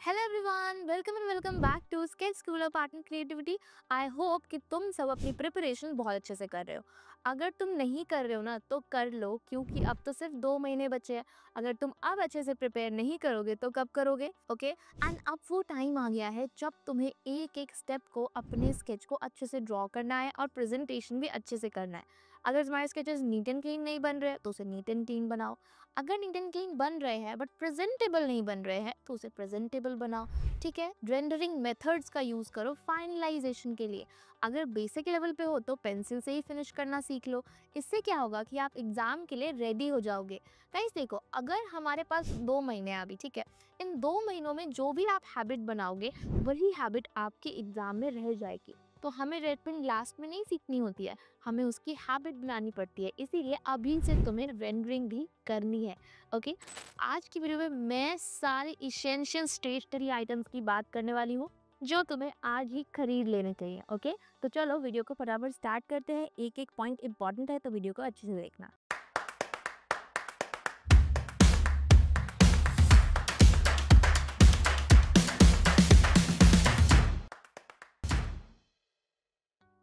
Hello everyone, welcome and welcome back to sketch school of art and creativity. I hope कि तुम सब अपनी preparation बहुत अच्छे से कर रहे हो। अगर तुम नहीं कर रहे हो ना तो कर लो, क्योंकि अब तो सिर्फ 2 महीने बचे हैं। अगर तुम अब अच्छे से प्रिपेयर नहीं करोगे तो कब करोगे? ओके एंड अब वो टाइम आ गया है जब तुम्हें एक एक स्टेप को अपने स्केच को अच्छे से ड्रॉ करना है और प्रेजेंटेशन भी अच्छे से करना है। अगर तुम्हारे स्केचेस नीट एंड क्लीन नहीं बन रहे तो उसे नीट एंड क्लीन बनाओ। अगर नीट एंड क्लीन बन रहे हैं बट प्रेजेंटेबल नहीं बन रहे हैं तो उसे प्रेजेंटेबल बनाओ। ठीक है, रेंडरिंग मेथड्स का यूज करो फाइनलाइजेशन के लिए। अगर बेसिक लेवल पे हो तो पेंसिल से ही फिनिश करना सीख लो। इससे क्या होगा कि आप एग्जाम के लिए रेडी हो जाओगे। गाइस देखो, अगर हमारे पास 2 महीने हैं अभी, ठीक है, इन 2 महीनों में जो भी आप हैबिट बनाओगे वही हैबिट आपके एग्जाम में रह जाएगी। तो हमें रेड पेन लास्ट में नहीं सीखनी होती है, हमें उसकी हैबिट बनानी पड़ती है। इसीलिए अभी से तुम्हें रेंडरिंग भी करनी है। ओके, आज की वीडियो में मैं सारे इसेंशियल स्टेशनरी आइटम्स की बात करने वाली हूँ जो तुम्हें आज ही खरीद लेने चाहिए। ओके, तो चलो वीडियो को फटाफट स्टार्ट करते हैं। एक एक पॉइंट इंपॉर्टेंट है तो वीडियो को अच्छे से देखना।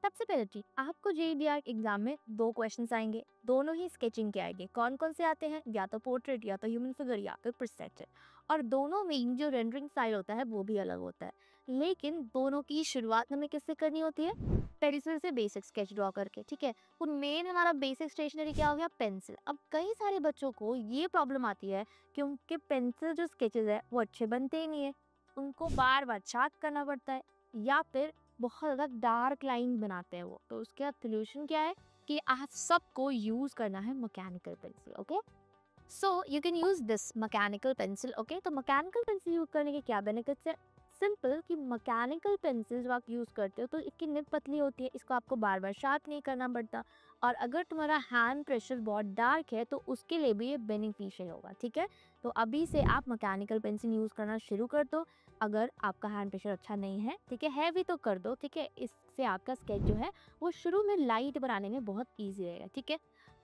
सबसे पहले जी, आपको जेईई एग्जाम में 2 क्वेश्चंस आएंगे, दोनों ही स्केचिंग के आएंगे। कौन कौन से आते हैं? या तो पोर्ट्रेट, या तो ह्यूमन फिगर, या फिर परस्पेक्टिव। और दोनों में जो रेंडरिंग स्टाइल होता है वो भी अलग होता है। लेकिन दोनों की शुरुआत हमें किससे करनी होती है? पेंसिल से बेसिक स्केच ड्रॉ करके। ठीक है, तो मेन हमारा बेसिक स्टेशनरी क्या हो गया? पेंसिल। अब कई सारे बच्चों को ये प्रॉब्लम आती है कि उनके पेंसिल जो स्केचेस है वो अच्छे बनते ही नहीं है, उनको बार बार शार्प करना पड़ता है, या फिर बहुत ज़्यादा डार्क लाइन बनाते हैं वो। तो उसका सोल्यूशन क्या है कि आप सबको यूज़ करना है mechanical pencil. Okay, so you can use this mechanical pencil. Okay, तो मैकेनिकल पेंसिल यूज़ करने के क्या बेनिफिट्स है? सिंपल कि मैकेनिकल पेंसिल जब आप यूज़ करते हो तो इसकी निब पतली होती है, इसको आपको बार बार शार्प नहीं करना पड़ता। और अगर तुम्हारा हैंड प्रेशर बहुत डार्क है तो उसके लिए भी ये बेनिफिशियल होगा। ठीक है, तो अभी से आप मैकेनिकल पेंसिल यूज़ करना शुरू कर दो। अगर आपका हैंड प्रेशर अच्छा नहीं है, ठीक है भी तो कर दो। ठीक है, इससे आपका स्केच जो है वो शुरू में लाइट बनाने में बहुत ईजी रहेगा। ठीक है,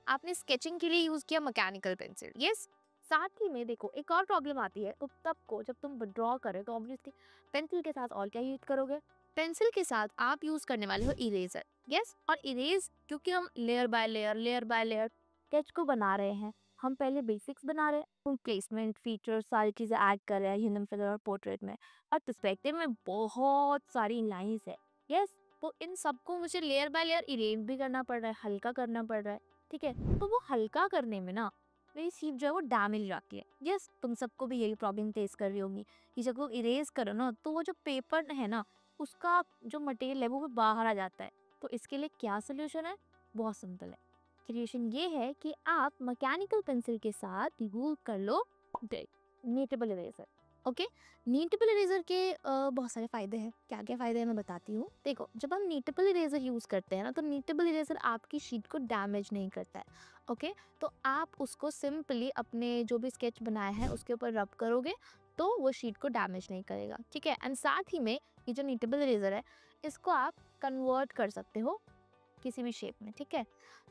आपने स्केचिंग के लिए यूज़ किया मैकेनिकल पेंसिल, यस। साथ ही में देखो, एक और प्रॉब्लम आती है तो तब को जब तुम ड्रॉ करो तो ऑब्वियसली पेंसिल के साथ और क्या यूज करोगे? पेंसिल के साथ आप यूज करने वाले हो इरेजर। यस, और इरेज क्योंकि हम लेयर बाय लेयर स्केच को बना रहे हैं, हम पहले बेसिक्स बना रहे हैं, प्लेसमेंट फीचर्स सारी चीजें ऐड कर रहे हैं ह्यूमन फिगर और पोर्ट्रेट में। और पर्सपेक्टिव में बहुत सारी लाइंस है। यस, तो इन सबको मुझे लेयर बाय लेयर इरेज भी करना पड़ रहा है, हल्का करना पड़ रहा है। ठीक है, तो वो हल्का करने में ना मेरी शीट जो है वो डैमेज जाती है। यस, तुम सबको भी यही प्रॉब्लम फेस कर रही होंगी कि जब वो इरेज करो ना तो वो जो पेपर है ना उसका जो मटेरियल है वो बाहर आ जाता है। तो इसके लिए क्या सोल्यूशन है? बहुत सिंपल है। क्रिएशन ये है कि आप मैकेनिकल पेंसिल के साथ यूज कर लो नीटेबल इरेजर। ओके, नीटेबल इरेजर के बहुत सारे फायदे हैं। क्या क्या फायदे हैं मैं बताती हूँ। देखो, जब हम नीटेबल इरेजर यूज करते हैं ना तो नीटेबल इरेजर आपकी शीट को डैमेज नहीं करता है। ओके, तो आप उसको सिंपली अपने जो भी स्केच बनाया है उसके ऊपर रब करोगे तो वो शीट को डैमेज नहीं करेगा। ठीक है, एंड साथ ही में ये जो नीटेबल इरेजर है इसको आप कन्वर्ट कर सकते हो किसी भी शेप में। ठीक है,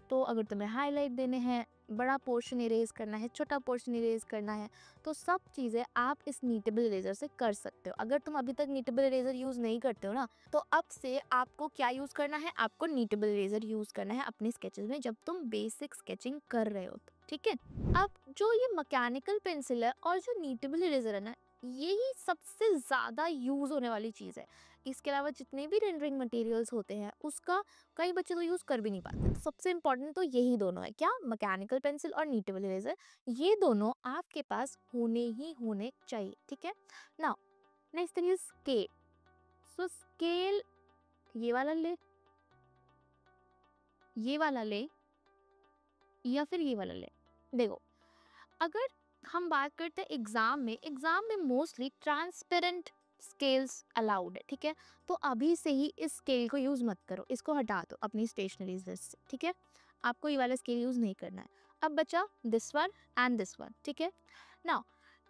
तो अगर तुम्हें हाईलाइट देने हैं, बड़ा पोर्शन इरेज करना है, छोटा पोर्शन इरेज करना है, तो सब चीज़ें आप इस नीटेबल इरेजर से कर सकते हो। अगर तुम अभी तक नीटेबल इरेजर यूज़ नहीं करते हो ना तो अब से आपको क्या यूज़ करना है? आपको नीटेबल इरेजर यूज़ करना है अपने स्केचेस में जब तुम बेसिक स्केचिंग कर रहे हो तो। ठीक है, अब जो ये मैकेनिकल पेंसिल है और जो नीटेबल इरेजर है ना, यही सबसे ज़्यादा यूज़ होने वाली चीज़ है। इसके अलावा जितने भी रेंडरिंग मटेरियल्स होते हैं उसका कई बच्चे तो यूज़ कर भी नहीं पाते। तो सबसे इम्पोर्टेंट तो यही दोनों है, क्या? मैकेनिकल पेंसिल और नीटेबल इरेजर। ये दोनों आपके पास होने ही होने चाहिए। ठीक है, now next thing is scale. So scale ये वाला ले, ये वाला ले, या फिर ये वाला ले। देखो, अगर हम बात करते हैं एग्जाम में मोस्टली ट्रांसपेरेंट स्केल्स अलाउड है। ठीक है, तो अभी से ही इस स्केल को यूज मत करो, इसको हटा दो अपनी स्टेशनरी लिस्ट से। ठीक है, आपको ये वाला स्केल यूज नहीं करना है। अब बचा this one and this one. ठीक है, नाउ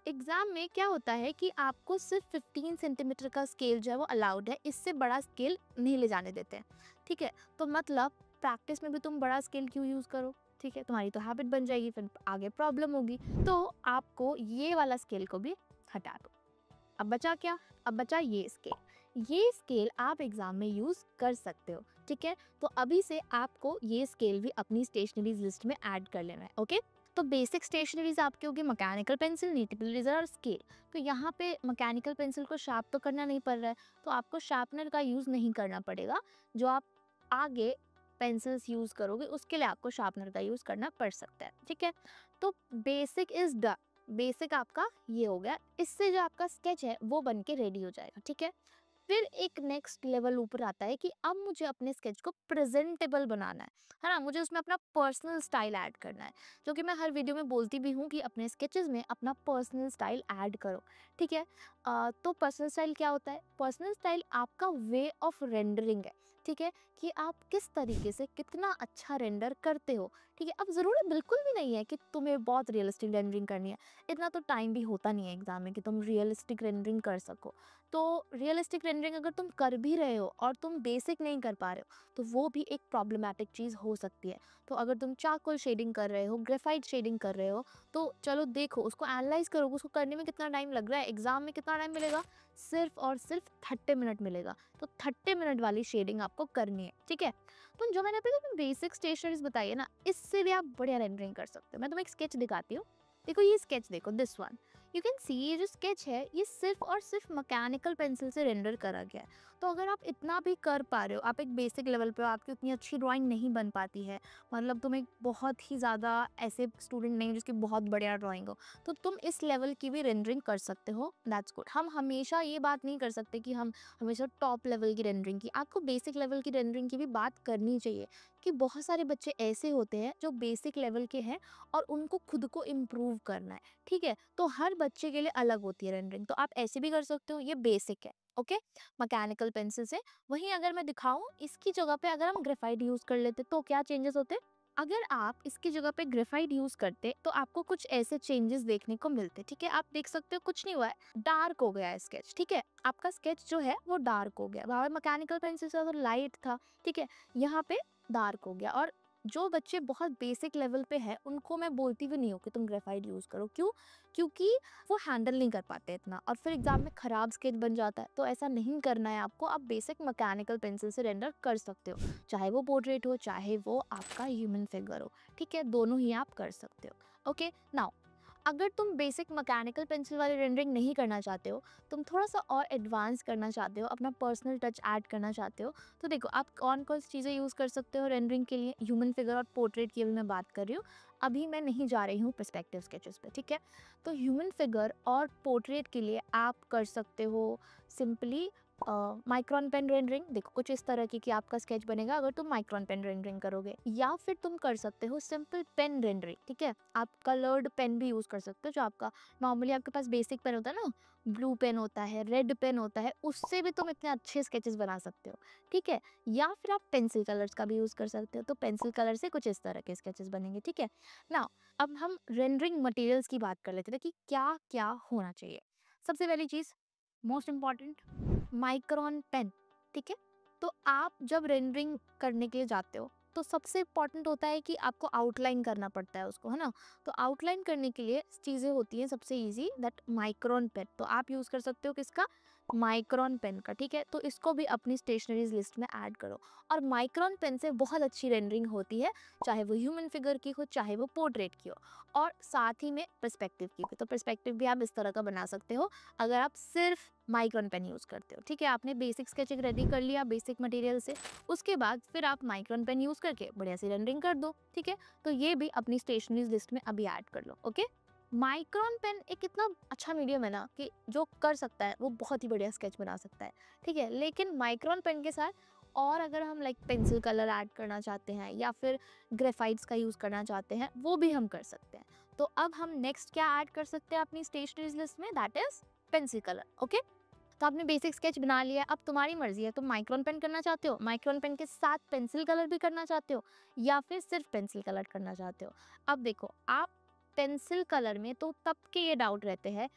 एग्जाम में क्या होता है कि आपको सिर्फ 15 सेंटीमीटर का स्केल जो है वो अलाउड है, इससे बड़ा स्केल नहीं ले जाने देते हैं। ठीक है, तो मतलब प्रैक्टिस में भी तुम बड़ा स्केल क्यों यूज करो? ठीक है, तुम्हारी तो हैबिट बन जाएगी, फिर आगे प्रॉब्लम होगी। तो आपको ये वाला स्केल को भी हटा दो। अब बचा क्या? अब बचा ये स्केल। ये स्केल आप एग्जाम में यूज कर सकते हो, ठीक है। तो अभी से आपको ये स्केल भी अपनी स्टेशनरीज लिस्ट में ऐड कर लेना है, ओके। तो बेसिक स्टेशनरीज आपकी होगी मैकेनिकल पेंसिल, नीटिकल इरेजर और स्केल। तो यहाँ पे मैकेनिकल पेंसिल को शार्प तो करना नहीं पड़ रहा है, तो आपको शार्पनर का यूज नहीं करना पड़ेगा। जो आप आगे पेंसिल्स यूज करोगे उसके लिए आपको शार्पनर का यूज करना पड़ सकता है, ठीक है। तो बेसिक इज डन। बेसिक आपका ये हो गया। इससे जो आपका स्केच है वो बन के रेडी हो जाएगा, ठीक है। फिर एक नेक्स्ट लेवल ऊपर आता है कि अब मुझे अपने स्केच को प्रेजेंटेबल बनाना है ना। मुझे उसमें अपना पर्सनल स्टाइल ऐड करना है, जो कि मैं हर वीडियो में बोलती भी हूँ कि अपने स्केचेस में अपना पर्सनल स्टाइल ऐड करो, ठीक है। तो पर्सनल स्टाइल क्या होता है? पर्सनल स्टाइल आपका वे ऑफ रेंडरिंग है, ठीक है, कि आप किस तरीके से कितना अच्छा रेंडर करते हो, ठीक है। अब ज़रूरी बिल्कुल भी नहीं है कि तुम्हें बहुत रियलिस्टिक रेंडरिंग करनी है। इतना तो टाइम भी होता नहीं है एग्जाम में कि तुम रियलिस्टिक रेंडरिंग कर सको। तो रियलिस्टिक रेंडरिंग अगर तुम कर भी रहे हो और तुम बेसिक नहीं कर पा रहे हो तो वो भी एक प्रॉब्लमैटिक चीज़ हो सकती है। तो अगर तुम चारकोल शेडिंग कर रहे हो, ग्रेफाइट शेडिंग कर रहे हो, तो चलो देखो उसको एनालाइज करो, उसको करने में कितना टाइम लग रहा है। एग्जाम में कितना टाइम मिलेगा? सिर्फ और सिर्फ 30 मिनट मिलेगा। तो 30 मिनट वाली शेडिंग आपको करनी है, ठीक है। तो जो मैंने अपने बेसिक स्टेशनरीज बताई है ना, इससे भी आप बढ़िया रेंडरिंग कर सकते हो। मैं तुम्हें एक स्केच दिखाती हूँ। देखो ये स्केच, देखो this one, you can see ये जो स्केच है ये सिर्फ और सिर्फ मैकेनिकल पेंसिल से रेंडर करा गया है। तो अगर आप इतना भी कर पा रहे हो, आप एक बेसिक लेवल पे हो, आपकी उतनी अच्छी ड्राइंग नहीं बन पाती है, मतलब तुम एक बहुत ही ज़्यादा ऐसे स्टूडेंट नहीं हो जिसकी बहुत बढ़िया ड्राइंग हो, तो तुम इस लेवल की भी रेंडरिंग कर सकते हो। That's good. हम हमेशा ये बात नहीं कर सकते कि हम हमेशा टॉप लेवल की रेंडरिंग की, आपको बेसिक लेवल की रेंडरिंग की भी बात करनी चाहिए। कि बहुत सारे बच्चे ऐसे होते हैं जो बेसिक लेवल के हैं और उनको खुद को इम्प्रूव करना है, ठीक है। तो हर बच्चे के लिए अलग होती है रेंडरिंग, तो आप ऐसे भी कर सकते हो। ये बेसिक है, ओके, मैकेनिकल पेंसिल से। वहीं अगर मैं दिखाऊं इसकी जगह पे अगर हम ग्रेफाइट यूज कर लेते तो क्या चेंजेस होते? अगर आप इसकी जगह पे ग्रेफाइट यूज करते तो आपको कुछ ऐसे चेंजेस देखने को मिलते, ठीक है। आप देख सकते हो कुछ नहीं हुआ है, डार्क हो गया है स्केच, ठीक है। आपका स्केच जो है वो डार्क हो गया, वहां मैकेनिकल पेंसिल से तो लाइट था, ठीक है, यहाँ पे डार्क हो गया। और जो बच्चे बहुत बेसिक लेवल पे हैं उनको मैं बोलती भी नहीं हूँ कि तुम ग्रेफाइट यूज़ करो। क्यों? क्योंकि वो हैंडल नहीं कर पाते इतना और फिर एग्जाम में ख़राब स्केच बन जाता है। तो ऐसा नहीं करना है आपको। आप बेसिक मैकेनिकल पेंसिल से रेंडर कर सकते हो, चाहे वो पोर्ट्रेट हो चाहे वो आपका ह्यूमन फिगर हो, ठीक है, दोनों ही आप कर सकते हो। ओके, नाउ अगर तुम बेसिक मैकेनिकल पेंसिल वाली रेंडरिंग नहीं करना चाहते हो, तुम थोड़ा सा और एडवांस करना चाहते हो, अपना पर्सनल टच ऐड करना चाहते हो, तो देखो आप कौन कौन सी चीज़ें यूज़ कर सकते हो रेंडरिंग के लिए। ह्यूमन फिगर और पोर्ट्रेट की अभी मैं बात कर रही हूँ, अभी मैं नहीं जा रही हूँ पर्सपेक्टिव स्केचेस पे, ठीक है। तो ह्यूमन फिगर और पोर्ट्रेट के लिए आप कर सकते हो सिंपली माइक्रोन पेन रेंडरिंग। देखो कुछ इस तरह की कि आपका स्केच बनेगा अगर तुम माइक्रोन पेन रेंडरिंग करोगे, या फिर तुम कर सकते हो सिंपल पेन रेंडरिंग, ठीक है। आप कलर्ड पेन भी यूज कर सकते हो, जो आपका नॉर्मली आपके पास बेसिक पेन होता है ना, ब्लू पेन होता है, रेड पेन होता है, उससे भी तुम इतने अच्छे स्केचेस बना सकते हो, ठीक है। या फिर आप पेंसिल कलर्स का भी यूज कर सकते हो, तो पेंसिल कलर से कुछ इस तरह के स्केचेस बनेंगे, ठीक है ना। अब हम रेंडरिंग मटेरियल्स की बात कर लेते थे कि क्या क्या होना चाहिए। सबसे पहली चीज, मोस्ट इम्पॉर्टेंट, माइक्रोन पेन, ठीक है। तो आप जब रेंडरिंग करने के लिए जाते हो तो सबसे इम्पॉर्टेंट होता है कि आपको आउटलाइन करना पड़ता है उसको, है ना। तो आउटलाइन करने के लिए चीज़ें होती हैं सबसे इजी, दैट माइक्रोन पेन। तो आप यूज़ कर सकते हो किसका? माइक्रोन पेन का, ठीक है। तो इसको भी अपनी स्टेशनरीज लिस्ट में ऐड करो। और माइक्रोन पेन से बहुत अच्छी रेंडरिंग होती है, चाहे वो ह्यूमन फिगर की हो चाहे वो पोर्ट्रेट की हो, और साथ ही में पर्सपेक्टिव की भी। तो पर्सपेक्टिव भी आप इस तरह का बना सकते हो अगर आप सिर्फ माइक्रोन पेन यूज़ करते हो, ठीक है। आपने बेसिक स्केचिंग रेडी कर लिया बेसिक मटेरियल से, उसके बाद फिर आप माइक्रोन पेन यूज़ करके बढ़िया सी रेंडरिंग कर दो, ठीक है। तो ये भी अपनी स्टेशनरीज लिस्ट में अभी ऐड कर लो, ओके। माइक्रोन पेन एक इतना अच्छा मीडियम है ना कि जो कर सकता है वो बहुत ही बढ़िया स्केच बना सकता है, ठीक है। लेकिन माइक्रोन पेन के साथ और अगर हम लाइक पेंसिल कलर ऐड करना चाहते हैं या फिर ग्रेफाइट्स का यूज़ करना चाहते हैं, वो भी हम कर सकते हैं। तो अब हम नेक्स्ट क्या ऐड कर सकते हैं अपनी स्टेशनरीज लिस्ट में, that is pencil colour, okay. तो आपने बेसिक स्केच बना लिया, अब तुम्हारी मर्जी है, तुम माइक्रोन पेन करना चाहते हो, माइक्रोन पेन के साथ पेंसिल कलर भी करना चाहते हो, या फिर सिर्फ पेंसिल कलर करना चाहते हो। अब देखो आप पेंसिल कलर में तो तब के ये डाउट रहते हैं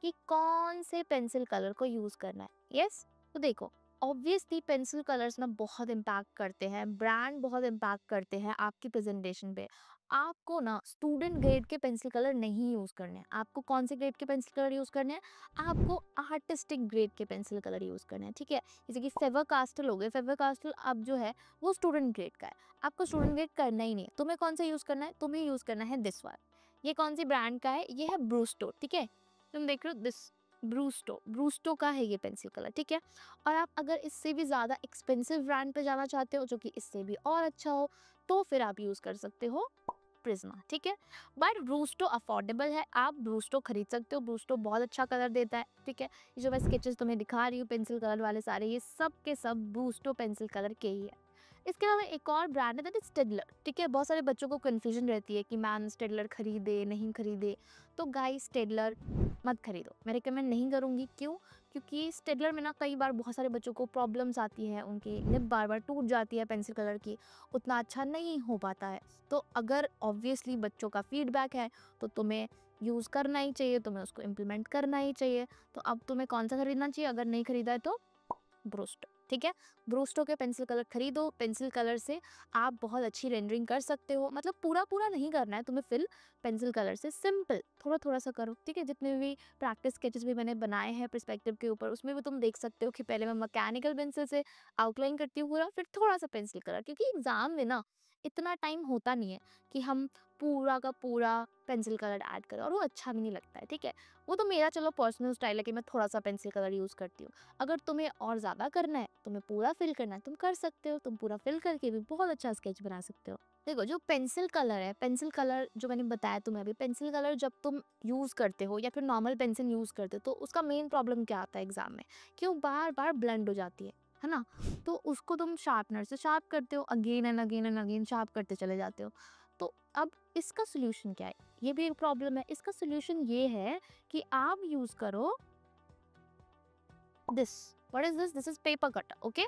कि कौन से पेंसिल कलर को यूज़ करना है। यस, तो देखो ऑब्वियसली पेंसिल कलर्स ना बहुत इम्पैक्ट करते हैं, ब्रांड बहुत इम्पैक्ट करते हैं आपकी प्रेजेंटेशन पे। आपको ना स्टूडेंट ग्रेड के पेंसिल कलर नहीं यूज़ करने हैं। आपको कौन से ग्रेड के पेंसिल कलर यूज़ करने हैं? आपको आर्टिस्टिक ग्रेड के पेंसिल कलर यूज़ करने हैं, ठीक है? जैसे कि फेवर कास्टल हो गए, फेवर कास्टल अब जो है वो स्टूडेंट ग्रेड का है। आपको स्टूडेंट ग्रेड करना ही नहीं है। तुम्हें कौन सा यूज़ करना है? तुम्हें यूज़ करना है दिस वाला। ये कौन सी ब्रांड का है? ये है ब्रूस्टो, ठीक है? तुम देख रहे हो दिस ब्रूस्टो, ब्रूस्टो का है ये पेंसिल कलर, ठीक है? और आप अगर इससे भी ज़्यादा एक्सपेंसिव ब्रांड पे जाना चाहते हो जो कि इससे भी और अच्छा हो, तो फिर आप यूज़ कर सकते हो प्रिज्मा, ठीक है? बट ब्रूस्टो अफोर्डेबल है, आप ब्रूस्टो खरीद सकते हो। ब्रूस्टो बहुत अच्छा कलर देता है, ठीक है? ये जो मैं स्केचेस तुम्हें दिखा रही हूँ पेंसिल कलर वाले सारे, ये सब के सब ब्रूस्टो पेंसिल कलर के ही है। इसके अलावा एक और ब्रांड है दैट इज स्टेडलर, ठीक है? बहुत सारे बच्चों को कन्फ्यूजन रहती है कि मैम स्टेडलर खरीदे नहीं खरीदे। तो गाइस स्टेडलर मत खरीदो, मैं रिकमेंड नहीं करूँगी। क्यों? क्योंकि स्टेडलर में ना कई बार बहुत सारे बच्चों को प्रॉब्लम्स आती है, उनकी निब बार बार टूट जाती है पेंसिल कलर की, उतना अच्छा नहीं हो पाता है। तो अगर ऑब्वियसली बच्चों का फीडबैक है तो तुम्हें यूज़ करना ही चाहिए, तुम्हें उसको इम्प्लीमेंट करना ही चाहिए। तो अब तुम्हें कौन सा खरीदना चाहिए? अगर नहीं खरीदा है तो ब्रूस्टो, ठीक है? ब्रूस्टो के पेंसिल कलर खरीदो। पेंसिल कलर से आप बहुत अच्छी रेंडरिंग कर सकते हो। मतलब पूरा पूरा नहीं करना है तुम्हें फिल पेंसिल कलर से, सिंपल थोड़ा थोड़ा सा करो, ठीक है? जितने भी प्रैक्टिस स्केचेस भी मैंने बनाए हैं पर्सपेक्टिव के ऊपर, उसमें भी तुम देख सकते हो कि पहले मैं मैकेनिकल पेंसिल से आउटलाइन करती हूँ पूरा, फिर थोड़ा सा पेंसिल कलर, क्योंकि एग्जाम में ना इतना टाइम होता नहीं है कि हम पूरा का पूरा पेंसिल कलर ऐड करें, और वो अच्छा भी नहीं लगता है, ठीक है? वो तो मेरा चलो पर्सनल स्टाइल है कि मैं थोड़ा सा पेंसिल कलर यूज़ करती हूँ। अगर तुम्हें और ज़्यादा करना है, तुम्हें पूरा फिल करना है, तुम कर सकते हो। तुम पूरा फिल करके भी बहुत अच्छा स्केच बना सकते हो। देखो जो पेंसिल कलर है, पेंसिल कलर जो मैंने बताया तुम्हें अभी, पेंसिल कलर जब तुम यूज़ करते हो या फिर नॉर्मल पेंसिल यूज़ करते हो, तो उसका मेन प्रॉब्लम क्या आता है एग्जाम में? कि वो बार बार ब्लेंड हो जाती है ना? तो उसको तुम शार्पनर से शार्प करते हो, again and again and again sharp करते चले जाते हो। तो अब इसका सोल्यूशन क्या है? ये भी एक प्रॉब्लम है। इसका सोल्यूशन ये है कि आप यूज़ करो this. What is this? This is paper cutter, okay?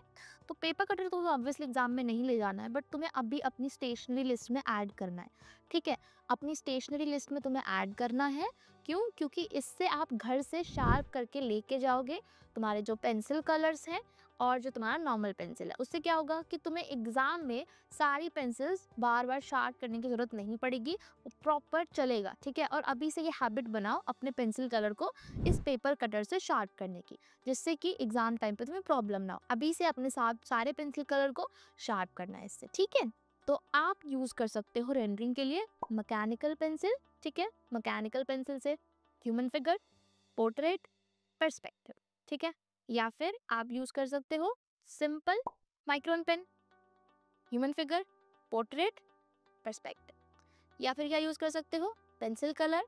तो पेपर कटर तो ऑब्वियसली एग्जाम में नहीं ले जाना है, बट तुम्हें अभी अपनी स्टेशनरी लिस्ट में ऐड करना है, ठीक है? अपनी स्टेशनरी लिस्ट में तुम्हें ऐड करना है। क्यों? क्योंकि इससे आप घर से शार्प करके लेके जाओगे तुम्हारे जो पेंसिल कलर्स हैं और जो तुम्हारा नॉर्मल पेंसिल है। उससे क्या होगा कि तुम्हें एग्जाम में सारी पेंसिल्स बार बार शार्प करने की जरूरत नहीं पड़ेगी, वो प्रॉपर चलेगा, ठीक है? और अभी से ये हैबिट बनाओ अपने पेंसिल कलर को इस पेपर कटर से शार्प करने की, जिससे कि एग्जाम टाइम पे तुम्हें प्रॉब्लम ना हो। अभी से अपने साथ सारे पेंसिल कलर को शार्प करना है इससे, ठीक है? तो आप यूज कर सकते हो रेंडरिंग के लिए मैकेनिकल पेंसिल, ठीक है? मैकेनिकल पेंसिल से ह्यूमन फिगर, पोर्ट्रेट, पर्सपेक्टिव, ठीक है? या फिर आप यूज कर सकते हो simple micron pen, human figure, portrait, perspective. या फिर क्या यूज कर सकते हो? Pencil colour,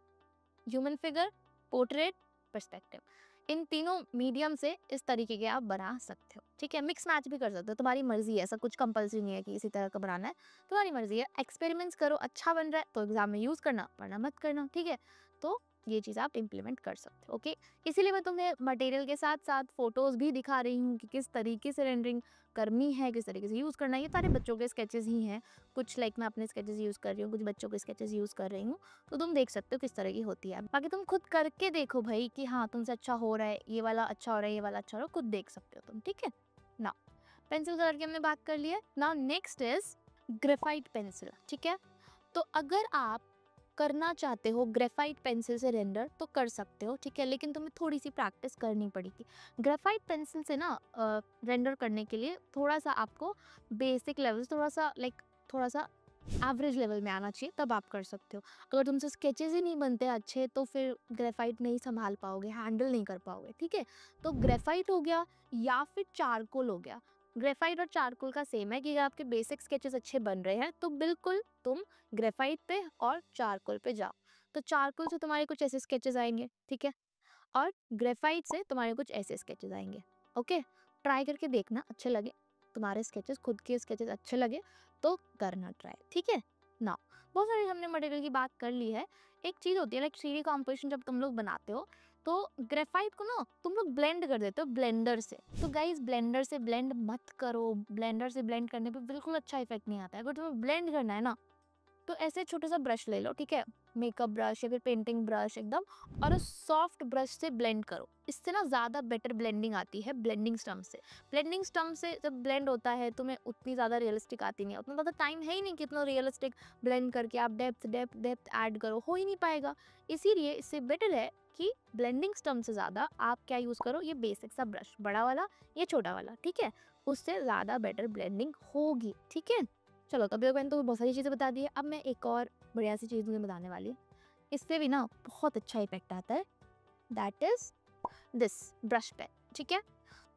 human figure, portrait, perspective. इन तीनों मीडियम से इस तरीके के आप बना सकते हो, ठीक है? मिक्स मैच भी कर सकते हो, तुम्हारी मर्जी है। ऐसा कुछ कंपल्सरी नहीं है कि इसी तरह का बनाना है, तुम्हारी मर्जी है। एक्सपेरिमेंट्स करो, अच्छा बन रहा है तो एग्जाम में यूज करना, वरना मत करना, ठीक है? तो ये चीज़ आप इम्प्लीमेंट कर सकते हो, ओके? इसीलिए मैं तुम्हें मटेरियल के साथ साथ फोटोज भी दिखा रही हूँ कि किस तरीके से रेंडरिंग करनी है, किस तरीके से यूज़ करना है। ये सारे बच्चों के स्केचेस ही हैं, कुछ लाइक मैं अपने स्केचेस यूज़ कर रही हूँ, कुछ बच्चों के स्केचेस यूज़ कर रही हूँ। तो तुम देख सकते हो किस तरह की होती है। बाकी तुम खुद करके देखो भाई कि हाँ तुमसे अच्छा हो रहा है, ये वाला अच्छा हो रहा है, ये वाला अच्छा हो रहा है, खुद देख सकते हो तुम, ठीक है? ना पेंसिल कलर की हमने बात कर ली है। Now next is graphite pencil, ठीक है? तो अगर आप करना चाहते हो ग्रेफाइट पेंसिल से रेंडर तो कर सकते हो, ठीक है? लेकिन तुम्हें थोड़ी सी प्रैक्टिस करनी पड़ेगी। ग्रेफाइट पेंसिल से ना रेंडर करने के लिए थोड़ा सा आपको बेसिक लेवल, थोड़ा सा लाइक थोड़ा सा एवरेज लेवल में आना चाहिए, तब आप कर सकते हो। अगर तुमसे स्केचेस ही नहीं बनते अच्छे तो फिर ग्रेफाइट नहीं संभाल पाओगे, हैंडल नहीं कर पाओगे, ठीक है? तो ग्रेफाइट हो गया या फिर चारकोल हो गया। ग्रेफाइट और चारकोल का सेम है कि अगर आपके बेसिक स्केचेस अच्छे बन रहे हैं तो बिल्कुल तुम ग्रेफाइट पे और चारकोल पे जाओ। तो चारकोल से तुम्हारे कुछ ऐसे स्केचेस आएंगे, ठीक है? और ग्रेफाइट से तुम्हारे कुछ ऐसे स्केचेस आएंगे, ओके? ट्राई करके देखना, अच्छे लगे तुम्हारे स्केचेस, खुद के स्केचेस अच्छे लगे तो करना ट्राई, ठीक है? ना बहुत सारे हमने मटेरियल की बात कर ली है। एक चीज़ होती है लाइक 3D कॉम्पोजिशन जब तुम लोग बनाते हो तो ग्रेफाइट को ना तुम लोग ब्लेंड कर देते हो ब्लेंडर से। तो गाइस ब्लेंडर से ब्लेंड मत करो, ब्लेंडर से ब्लेंड करने पे बिल्कुल अच्छा इफेक्ट नहीं आता है। अगर तुम्हें ब्लेंड करना है ना तो ऐसे छोटा सा ब्रश ले लो, ठीक है? मेकअप ब्रश या फिर पेंटिंग ब्रश एकदम, और उस सॉफ्ट ब्रश से ब्लेंड करो। इससे ना ज़्यादा बेटर ब्लेंडिंग आती है ब्लेंडिंग स्टम्प से। ब्लेंडिंग स्टम्प से जब ब्लेंड होता है तुम्हें उतनी ज़्यादा रियलिस्टिक आती नहीं है, उतना ज़्यादा टाइम है ही नहीं कि इतना रियलिस्टिक ब्लेंड करके आप डेप्थ डेप्थ डेप्थ ऐड करो, हो ही नहीं पाएगा। इसीलिए इससे बेटर है कि ब्लेंडिंग स्टम्प से ज़्यादा आप क्या यूज़ करो, ये बेसिक सा ब्रश, बड़ा वाला या छोटा वाला, ठीक है, उससे ज़्यादा बेटर ब्लेंडिंग होगी, ठीक है। चलो, तो अभी मैंने तो बहुत सारी चीज़ें बता दी है, अब मैं एक और बढ़िया सी चीज़ तुम्हें बताने वाली हूँ। इससे भी ना बहुत अच्छा इफेक्ट आता है, that is this brush pen, ठीक है।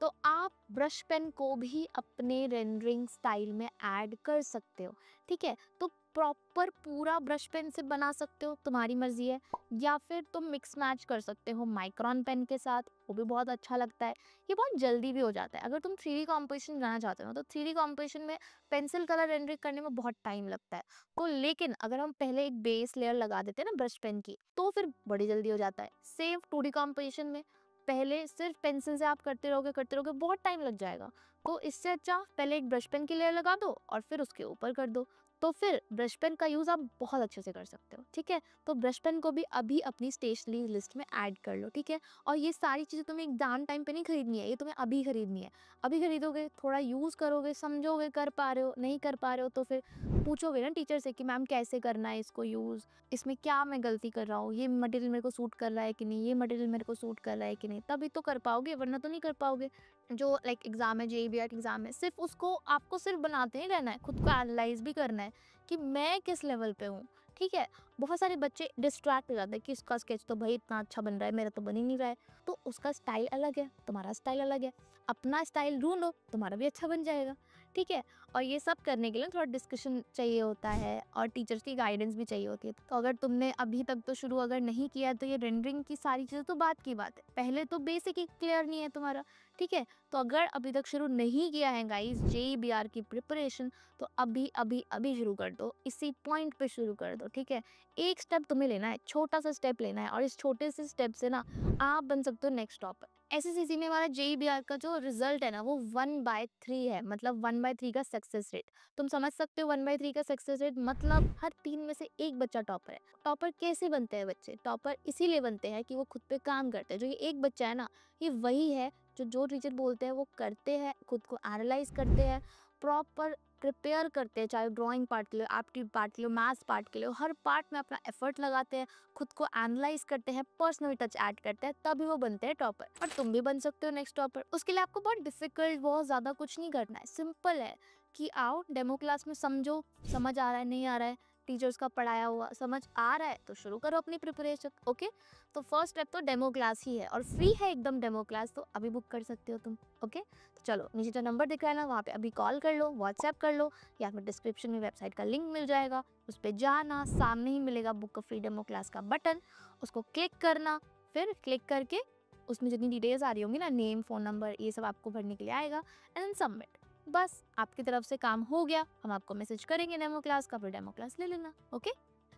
तो आप ब्रश पेन को भी अपने रेंडरिंग स्टाइल में ऐड कर सकते हो, ठीक है। तो प्रॉपर पूरा ब्रश पेन से बना सकते हो, तुम्हारी मर्जी है, या फिर तुम मिक्स मैच कर सकते हो माइक्रॉन पेन के साथ, वो भी बहुत अच्छा लगता है। ये बहुत जल्दी भी हो जाता है। अगर तुम 3D कॉम्पोजिशन बनाना चाहते हो तो 3D कॉम्पोजिशन में पेंसिल कलर रेंडरिंग करने में बहुत टाइम लगता है। तो लेकिन अगर हम पहले एक बेस लेयर लगा देते हैं ना ब्रश पेन की, तो फिर बड़ी जल्दी हो जाता है। सेम 2D कॉम्पोजिशन में पहले सिर्फ पेंसिल से आप करते रहोगे बहुत टाइम लग जाएगा। तो इससे अच्छा पहले एक ब्रश पेन की लेयर लगा दो और फिर उसके ऊपर कर दो, तो फिर ब्रश पेन का यूज़ आप बहुत अच्छे से कर सकते हो, ठीक है। तो ब्रश पेन को भी अभी अपनी स्टेशनरी लिस्ट में ऐड कर लो, ठीक है। और ये सारी चीज़ें तुम्हें एग्जाम टाइम पे नहीं खरीदनी है, ये तुम्हें अभी खरीदनी है। अभी खरीदोगे, थोड़ा यूज़ करोगे, समझोगे, कर पा रहे हो, नहीं कर पा रहे हो तो फिर पूछोगे ना टीचर से कि मैम कैसे करना है इसको यूज़, इसमें क्या मैं गलती कर रहा हूँ, ये मटेरियल मेरे को सूट कर रहा है कि नहीं, ये मटेरियल मेरे को सूट कर रहा है कि नहीं, तभी तो कर पाओगे, वरना तो नहीं कर पाओगे। जो लाइक एग्जाम है, जेईई बीआर एग्जाम है, सिर्फ उसको आपको सिर्फ बनाते ही रहना है, खुद को एनालाइज भी करना है कि मैं किस लेवल पे हूँ, ठीक है। बहुत सारे बच्चे डिस्ट्रैक्ट हो जाते हैं कि इसका स्केच तो भाई इतना अच्छा बन रहा है, मेरा तो बन ही नहीं रहा है। तो उसका स्टाइल अलग है, तुम्हारा स्टाइल अलग है, अपना स्टाइल ढूंढो, तुम्हारा भी अच्छा बन जाएगा, ठीक है। और ये सब करने के लिए थोड़ा डिस्कशन चाहिए होता है और टीचर्स की गाइडेंस भी चाहिए होती है। तो अगर तुमने अभी तक तो शुरू अगर नहीं किया है, तो ये रेंडरिंग की सारी चीज़ें तो बात की बात है, पहले तो बेसिक ही क्लियर नहीं है तुम्हारा, ठीक है। तो अगर अभी तक शुरू नहीं किया है गाइस जेईई बीआर की प्रिपरेशन, तो अभी अभी अभी शुरू कर दो, इसी पॉइंट पे शुरू कर दो, ठीक है। एक स्टेप तुम्हें लेना है, छोटा सा स्टेप लेना है, और इस छोटे से स्टेप से ना आप बन सकते हो नेक्स्ट टॉपर। एसएससीसी में हमारा जेईई बीआर का जो रिजल्ट है ना, वो 1/3 है, मतलब 1/3 का सक्सेस रेट। तुम समझ सकते हो 1/3 का सक्सेस रेट मतलब हर 3 में से एक बच्चा टॉपर है। टॉपर कैसे बनते हैं बच्चे? टॉपर इसीलिए बनते हैं कि वो खुद पे काम करते हैं। जो ये एक बच्चा है ना, ये वही है जो टीचर बोलते हैं वो करते हैं, खुद को एनालाइज करते हैं, प्रॉपर प्रिपेयर करते हैं, चाहे ड्राइंग पार्ट के लिए, एप्टीट्यूड पार्ट के लिए, मैथ्स पार्ट के लिए, हर पार्ट में अपना एफर्ट लगाते हैं, खुद को एनालाइज करते हैं, पर्सनल टच ऐड करते हैं, तभी वो बनते हैं टॉपर। और तुम भी बन सकते हो नेक्स्ट टॉपर। उसके लिए आपको बहुत डिफिकल्ट, बहुत ज़्यादा कुछ नहीं करना है, सिंपल है कि आओ डेमो क्लास में समझो, समझ आ रहा है नहीं आ रहा है, टीचर्स का पढ़ाया हुआ समझ आ रहा है तो शुरू करो अपनी प्रिपरेशन, ओके। तो फर्स्ट स्टेप तो डेमो क्लास ही है, और फ्री है एकदम डेमो क्लास, तो अभी बुक कर सकते हो तुम, ओके। तो चलो, नीचे जो नंबर दिख रहा है ना, वहाँ पे अभी कॉल कर लो, व्हाट्सएप कर लो, या फिर डिस्क्रिप्शन में वेबसाइट का लिंक मिल जाएगा, उस पर जाना, सामने ही मिलेगा बुक फ्री डेमो क्लास का बटन, उसको क्लिक करना, फिर क्लिक करके उसमें जितनी डिटेल्स आ रही होंगी ना, नेम, फ़ोन नंबर, ये सब आपको भरने के लिए आएगा, एंड देन सबमिट। बस आपकी तरफ से काम हो गया, हम आपको मैसेज करेंगे डेमो क्लास का, फिर डेमो क्लास ले लेना, ओके।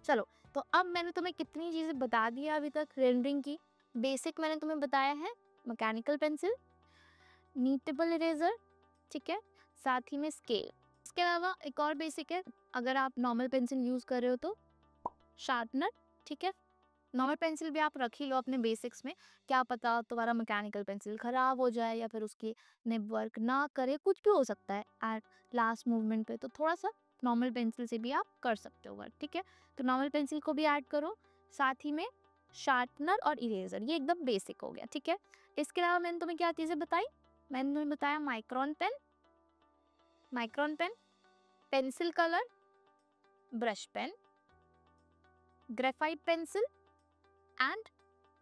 चलो, तो अब मैंने तुम्हें कितनी चीज़ें बता दी है अभी तक रेंडरिंग की। बेसिक मैंने तुम्हें बताया है, मैकेनिकल पेंसिल, नीटेबल इरेजर, ठीक है, साथ ही में स्केल। इसके अलावा एक और बेसिक है, अगर आप नॉर्मल पेंसिल यूज़ कर रहे हो तो शार्पनर, ठीक है। नॉर्मल पेंसिल भी आप रख ही लो अपने बेसिक्स में, क्या पता तुम्हारा मैकेनिकल पेंसिल ख़राब हो जाए या फिर उसकी निब वर्क ना करे, कुछ भी हो सकता है एट लास्ट मूवमेंट पे, तो थोड़ा सा नॉर्मल पेंसिल से भी आप कर सकते हो वर्क, ठीक है। तो नॉर्मल पेंसिल को भी ऐड करो, साथ ही में शार्पनर और इरेजर, ये एकदम बेसिक हो गया, ठीक है। इसके अलावा मैंने तुम्हें क्या चीज़ें बताई? मैंने तुम्हें बताया micron pen, pencil colour, brush pen, graphite pencil and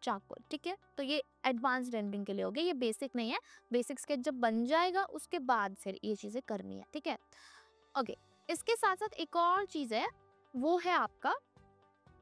charcoal, ठीक है। तो ये एडवांस रेंडरिंग के लिए हो गया, ये बेसिक नहीं है। बेसिक स्केच जब बन जाएगा उसके बाद फिर ये चीज़ें करनी है, ठीक है, ओके। इसके साथ साथ एक और चीज़ है, वो है आपका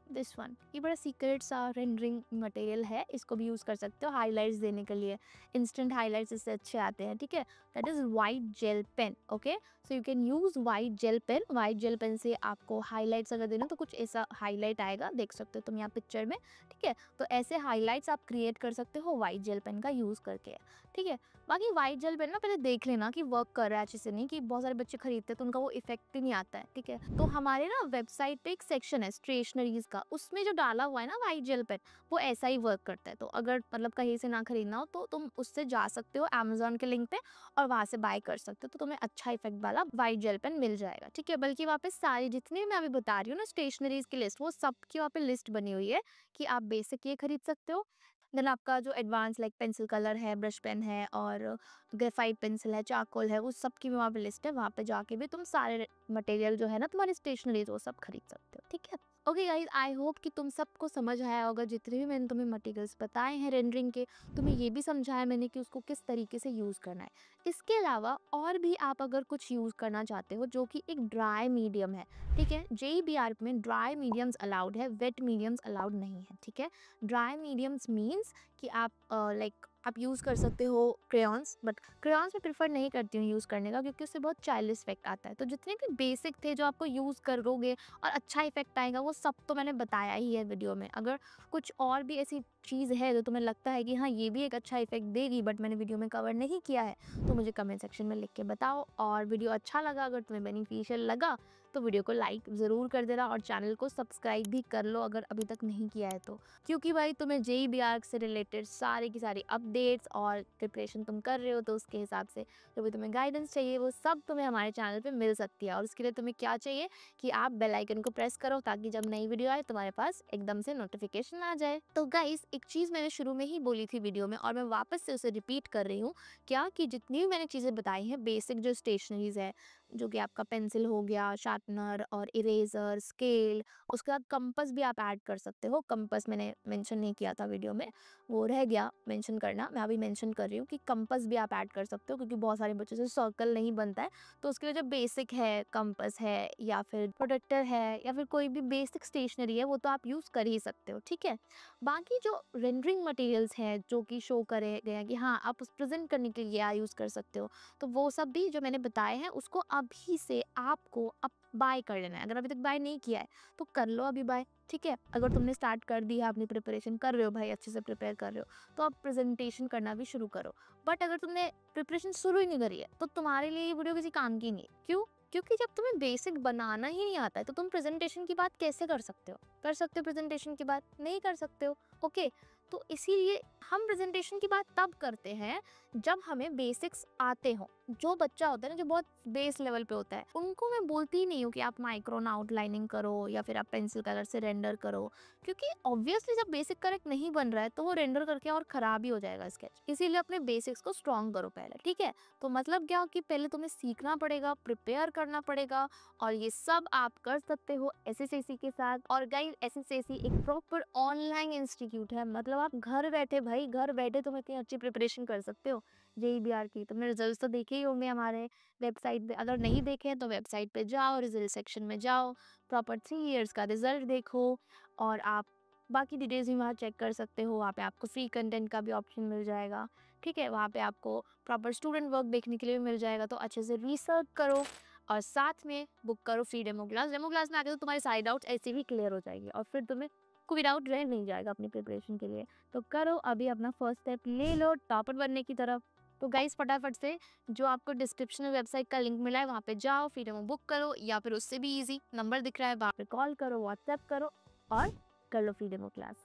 दिस वन। ये बड़ा सीक्रेट सा रेंडरिंग मटेरियल है, इसको भी यूज़ कर सकते हो हाइलाइट्स देने के लिए, इंस्टेंट हाइलाइट्स इससे अच्छे आते हैं, ठीक है। That is white gel pen, okay. So you can use white gel pen. White gel pen से आपको हाइलाइट्स अगर देना तो कुछ ऐसा हाईलाइट आएगा, देख सकते हो तुम यहाँ पिक्चर में, ठीक है। तो ऐसे हाईलाइट्स आप क्रिएट कर सकते हो वाइट जेल पेन का यूज़ करके, ठीक है। बाकी वाइट जेल पेन ना पहले देख लेना कि वर्क कर रहा है अच्छे से, नहीं कि बहुत सारे बच्चे खरीदते हैं तो उनका वो इफेक्ट ही नहीं आता है, ठीक है। तो हमारे ना वेबसाइट पे एक सेक्शन है स्टेशनरीज का, उसमें जो डाला हुआ है ना वाइट जेल पेन, वो ऐसा ही वर्क करता है। तो अगर मतलब कहीं से ना खरीदना हो तो तुम उससे जा सकते हो अमेज़न के लिंक पे और वहाँ से बाय कर सकते हो, तो तुम्हें अच्छा इफेक्ट वाला वाइट जेल पेन मिल जाएगा, ठीक है। बल्कि वहाँ पे सारी जितनी भी मैं अभी बता रही हूँ ना स्टेशनरीज की लिस्ट, वो सब की वहाँ पे लिस्ट बनी हुई है कि आप बेसिक ये खरीद सकते हो। देन आपका जो एडवांस लाइक पेंसिल कलर है, ब्रश पेन है और ग्रेफाइट पेंसिल है, चारकोल है, वो सब की भी वहाँ पे लिस्ट है। वहाँ पे जाके भी तुम सारे मटेरियल जो है ना तुम्हारी स्टेशनरी वो सब खरीद सकते हो, ठीक है। ओके गाइस, आई होप कि तुम सबको समझ आया होगा जितने भी मैंने तुम्हें मटेरियल्स बताए हैं रेंडरिंग के। तुम्हें ये भी समझाया मैंने कि उसको किस तरीके से यूज़ करना है। इसके अलावा और भी आप अगर कुछ यूज़ करना चाहते हो जो कि एक ड्राई मीडियम है, ठीक है। JEBR में ड्राई मीडियम्स अलाउड है, वेट मीडियम्स अलाउड नहीं है, ठीक है। ड्राई मीडियम्स मीन्स कि आप लाइक आप यूज़ कर सकते हो क्रेयॉन्स, बट क्रेयॉन्स मैं प्रेफर नहीं करती हूँ यूज़ करने का क्योंकि उससे बहुत चाइल्डिश इफेक्ट आता है। तो जितने भी बेसिक थे जो आपको यूज़ करोगे और अच्छा इफेक्ट आएगा वो सब तो मैंने बताया ही है वीडियो में। अगर कुछ और भी ऐसी चीज़ है जो तुम्हें लगता है कि हाँ ये भी एक अच्छा इफेक्ट देगी बट मैंने वीडियो में कवर नहीं किया है, तो मुझे कमेंट सेक्शन में लिख के बताओ। और वीडियो अच्छा लगा, अगर तुम्हें बेनिफिशियल लगा तो वीडियो को लाइक ज़रूर कर देना और चैनल को सब्सक्राइब भी कर लो अगर अभी तक नहीं किया है तो, क्योंकि भाई तुम्हें JEBR से रिलेटेड सारी की सारी अपडेट्स और प्रिपरेशन तुम कर रहे हो तो उसके हिसाब से जो भी तुम्हें गाइडेंस चाहिए वो सब तुम्हें हमारे चैनल पे मिल सकती है। और उसके लिए तुम्हें क्या चाहिए कि आप बेल आइकन को प्रेस करो ताकि जब नई वीडियो आए तुम्हारे पास एकदम से नोटिफिकेशन आ जाए। तो गाइस, एक चीज़ मैंने शुरू में ही बोली थी वीडियो में और मैं वापस से उसे रिपीट कर रही हूँ, क्या कि जितनी भी मैंने चीज़ें बताई हैं बेसिक जो स्टेशनरीज है, जो कि आपका पेंसिल हो गया, शार्पनर और इरेजर, स्केल, उसके बाद कंपास भी आप ऐड कर सकते हो। कंपास मैंने मेंशन नहीं किया था वीडियो में, वो रह गया मेंशन करना, मैं अभी मेंशन कर रही हूँ कि कंपास भी आप ऐड कर सकते हो क्योंकि बहुत सारे बच्चों से सर्कल नहीं बनता है। तो उसके लिए जो बेसिक है, कंपास है या फिर प्रोटेक्टर है या फिर कोई भी बेसिक स्टेशनरी है वो तो आप यूज़ कर ही सकते हो, ठीक है। बाकी जो रेंडरिंग मटेरियल्स हैं जो कि शो करे गए हैं कि हाँ आप उस प्रेजेंट करने के लिए क्या यूज़ कर सकते हो, तो वो सब भी जो मैंने बताए हैं उसको अभी से आपको अब बाय कर लेना है। अगर अभी तक बाय नहीं किया है तो कर लो अभी बाय, ठीक है। अगर तुमने स्टार्ट कर दिया, अपनी प्रिपरेशन कर रहे हो भाई, अच्छे से प्रिपेयर कर रहे हो, तो अब प्रेजेंटेशन करना भी शुरू करो। बट अगर तुमने प्रिपरेशन शुरू ही नहीं करी है तो तुम्हारे लिए ये वीडियो किसी काम की नहीं है। क्यों? क्योंकि जब तुम्हें बेसिक बनाना ही नहीं आता है तो तुम प्रेजेंटेशन की बात कैसे कर सकते हो? कर सकते हो प्रेजेंटेशन की बात? नहीं कर सकते हो, ओके। तो इसीलिए हम प्रेजेंटेशन की बात तब करते हैं जब हमें बेसिक्स आते हों। जो बच्चा होता है ना जो बहुत बेस लेवल पे होता है, उनको मैं बोलती ही नहीं हूँ कि आप माइक्रोन आउटलाइनिंग करो या फिर आप पेंसिल कलर से रेंडर करो, क्योंकि ऑब्वियसली जब बेसिक करेक्ट नहीं बन रहा है तो वो रेंडर करके और ख़राब ही हो जाएगा स्केच। इसीलिए अपने बेसिक्स को स्ट्रॉन्ग करो पहले, ठीक है। तो मतलब क्या कि पहले तुम्हें सीखना पड़ेगा, प्रिपेयर करना पड़ेगा और ये सब आप कर सकते हो SSAC के साथ। और गाइस, SSAC एक प्रॉपर ऑनलाइन इंस्टीट्यूट है, मतलब आप घर बैठे भाई, घर बैठे तुम इतनी अच्छी प्रिपरेशन कर सकते हो JEBR की। तुमने रिजल्ट तो देखे ही होंगे हमारे वेबसाइट पे, अगर नहीं देखे हैं तो वेबसाइट पे जाओ, रिजल्ट सेक्शन में जाओ, प्रॉपर 3 इयर्स का रिजल्ट देखो और आप बाकी डिटेल्स भी वहाँ चेक कर सकते हो। वहाँ पे आपको फ्री कंटेंट का भी ऑप्शन मिल जाएगा, ठीक है। वहाँ पे आपको प्रॉपर स्टूडेंट वर्क देखने के लिए भी मिल जाएगा। तो अच्छे से रिसर्च करो और साथ में बुक करो free demo class. Demo class में आके तो तुम्हारे सारे डाउट्स ऐसे भी क्लियर हो जाएंगे और फिर तुम्हें कोई डाउट रह नहीं जाएगा अपनी प्रिपरेशन के लिए। तो करो अभी अपना फर्स्ट स्टेप, ले लो टॉपर बनने की तरफ। तो गाइस, फटाफट से जो आपको डिस्क्रिप्शन में वेबसाइट का लिंक मिला है वहाँ पे जाओ, फ्री डेमो बुक करो या फिर उससे भी इजी नंबर दिख रहा है वहाँ पे कॉल करो, व्हाट्सएप करो और कर लो free demo class.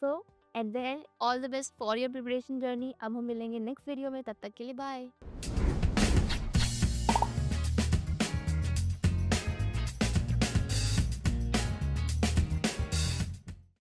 So at the end, all the best for your preparation journey. अब हम मिलेंगे नेक्स्ट वीडियो में, तब तक के लिए बाय।